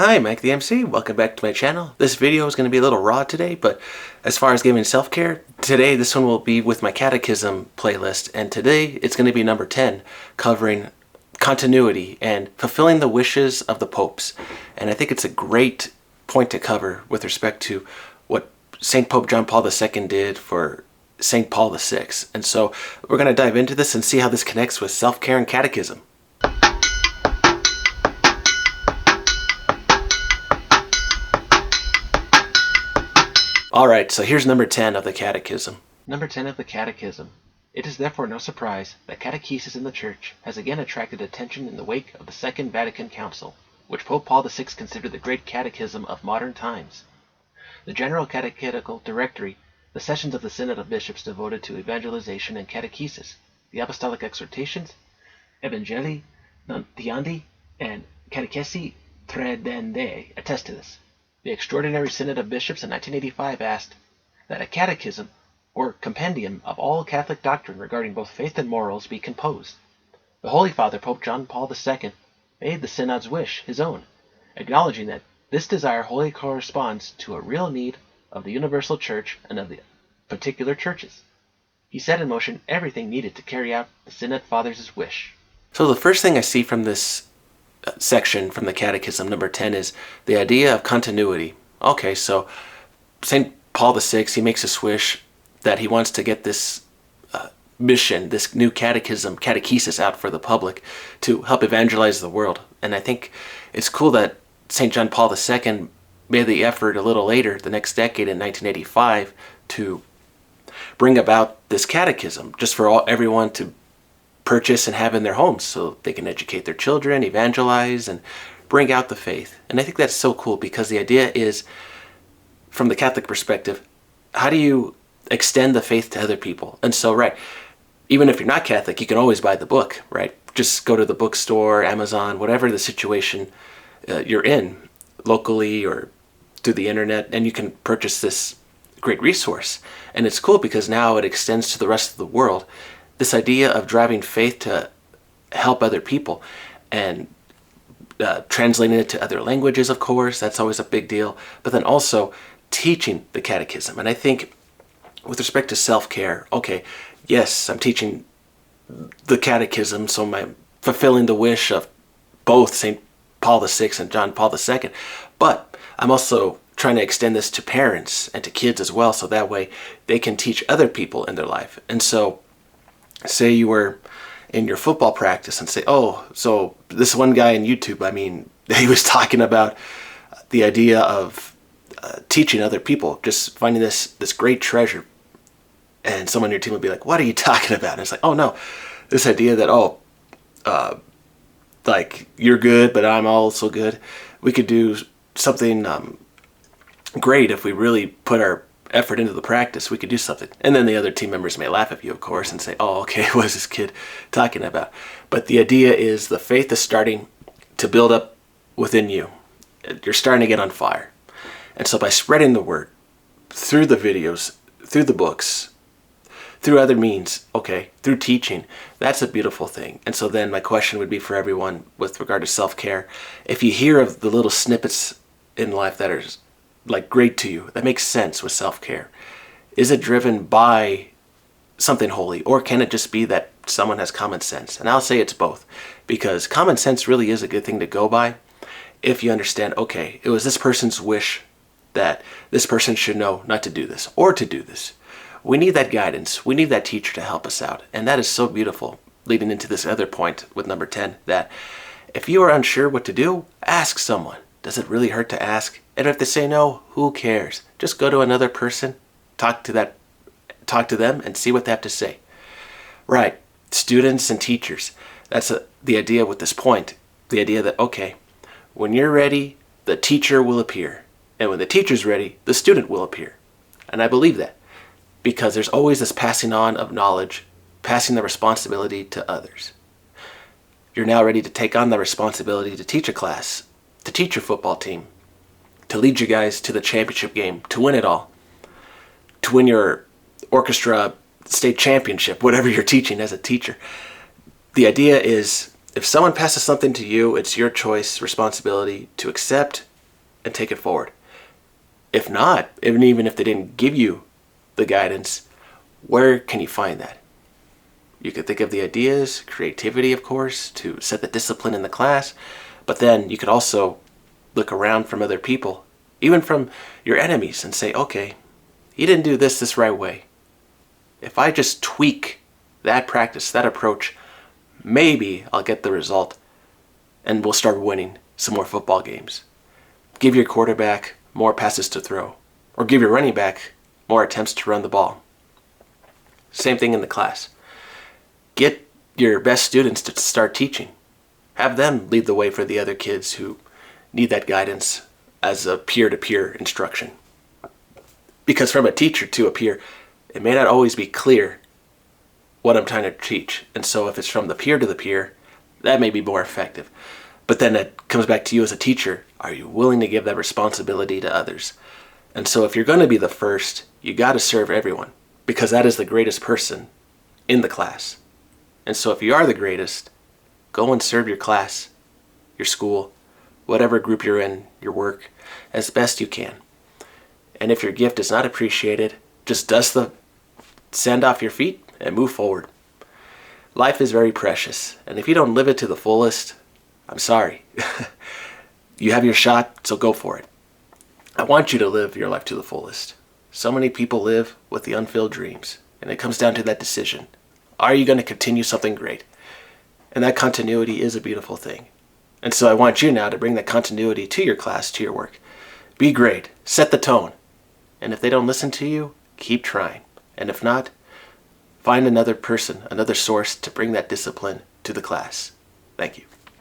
Hi, Mike the MC. Welcome back to my channel. This video is going to be a little raw today, but as far as giving self-care, today this one will be with my Catechism playlist, and today it's going to be number 10, covering continuity and fulfilling the wishes of the popes. And I think it's a great point to cover with respect to what St. Pope John Paul II did for St. Paul VI. And so we're going to dive into this and see how this connects with self-care and catechism. Alright, so here's number 10 of the Catechism. Number 10 of the Catechism. It is therefore no surprise that catechesis in the Church has again attracted attention in the wake of the Second Vatican Council, which Pope Paul VI considered the great catechism of modern times. The General Catechetical Directory, the sessions of the Synod of Bishops devoted to evangelization and catechesis, the Apostolic Exhortations, Evangelii Nuntiandi, and Catechesi Tradendae attest to this. The Extraordinary Synod of Bishops in 1985 asked that a catechism, or compendium of all Catholic doctrine regarding both faith and morals, be composed. The Holy Father, Pope John Paul II, made the Synod's wish his own, acknowledging that this desire wholly corresponds to a real need of the universal Church and of the particular churches. He set in motion everything needed to carry out the Synod Fathers' wish. So the first thing I see from this section from the Catechism, number 10, is the idea of continuity. Okay, so St. Paul VI, he makes a wish that he wants to get this mission, this new catechesis out for the public to help evangelize the world. And I think it's cool that St. John Paul II made the effort a little later, the next decade in 1985, to bring about this catechism just for everyone to purchase and have in their homes so they can educate their children, evangelize, and bring out the faith. And I think that's so cool because the idea is, from the Catholic perspective, how do you extend the faith to other people? And so, right, even if you're not Catholic, you can always buy the book, right? Just go to the bookstore, Amazon, whatever the situation you're in, locally or through the internet, and you can purchase this great resource. And it's cool because now it extends to the rest of the world. This idea of driving faith to help other people and translating it to other languages, of course, that's always a big deal. But then also teaching the catechism. And I think with respect to self-care, okay, yes, I'm teaching the catechism, so I'm fulfilling the wish of both St. Paul VI and John Paul II. But I'm also trying to extend this to parents and to kids as well, so that way they can teach other people in their life. And so say you were in your football practice and say, oh, so this one guy on YouTube, I mean, he was talking about the idea of teaching other people, just finding this great treasure. And someone on your team would be like, what are you talking about? And it's like, oh no, this idea that, like you're good, but I'm also good. We could do something great if we really put our effort into the practice. We could do something. And then the other team members may laugh at you, of course, and say, oh, okay, what is this kid talking about? But the idea is the faith is starting to build up within you. You're starting to get on fire. And so by spreading the word through the videos, through the books, through other means, okay, through teaching, that's a beautiful thing. And so then my question would be for everyone with regard to self-care, if you hear of the little snippets in life that are like great to you, that makes sense with self-care, is it driven by something holy, or can it just be that someone has common sense? And I'll say it's both, because common sense really is a good thing to go by if you understand, okay, it was this person's wish that this person should know not to do this or to do this. We need that guidance. We need that teacher to help us out. And that is so beautiful, leading into this other point with number 10, that if you are unsure what to do, ask someone. Does it really hurt to ask? And if they say no, who cares? Just go to another person, talk to them, and see what they have to say. Right, students and teachers. That's the idea with this point. The idea that, okay, when you're ready, the teacher will appear. And when the teacher's ready, the student will appear. And I believe that, because there's always this passing on of knowledge, passing the responsibility to others. You're now ready to take on the responsibility to teach a class, to teach your football team, to lead you guys to the championship game, to win it all, to win your orchestra state championship, whatever you're teaching as a teacher. The idea is, if someone passes something to you, it's your choice, responsibility to accept and take it forward. If not, even if they didn't give you the guidance, where can you find that? You could think of the ideas, creativity, of course, to set the discipline in the class, but then you could also look around from other people, even from your enemies, and say, okay, he didn't do this right way. If I just tweak that practice, that approach, maybe I'll get the result and we'll start winning some more football games. Give your quarterback more passes to throw, or give your running back more attempts to run the ball. Same thing in the class. Get your best students to start teaching. Have them lead the way for the other kids who need that guidance as a peer-to-peer instruction. Because from a teacher to a peer, it may not always be clear what I'm trying to teach. And so if it's from the peer to the peer, that may be more effective. But then it comes back to you as a teacher. Are you willing to give that responsibility to others? And so if you're going to be the first, you got to serve everyone, because that is the greatest person in the class. And so if you are the greatest, go and serve your class, your school, whatever group you're in, your work, as best you can. And if your gift is not appreciated, just dust the sand off your feet and move forward. Life is very precious, and if you don't live it to the fullest, I'm sorry. You have your shot, so go for it. I want you to live your life to the fullest. So many people live with the unfilled dreams, and it comes down to that decision. Are you going to continue something great? And that continuity is a beautiful thing. And so I want you now to bring that continuity to your class, to your work. Be great. Set the tone. And if they don't listen to you, keep trying. And if not, find another person, another source to bring that discipline to the class. Thank you.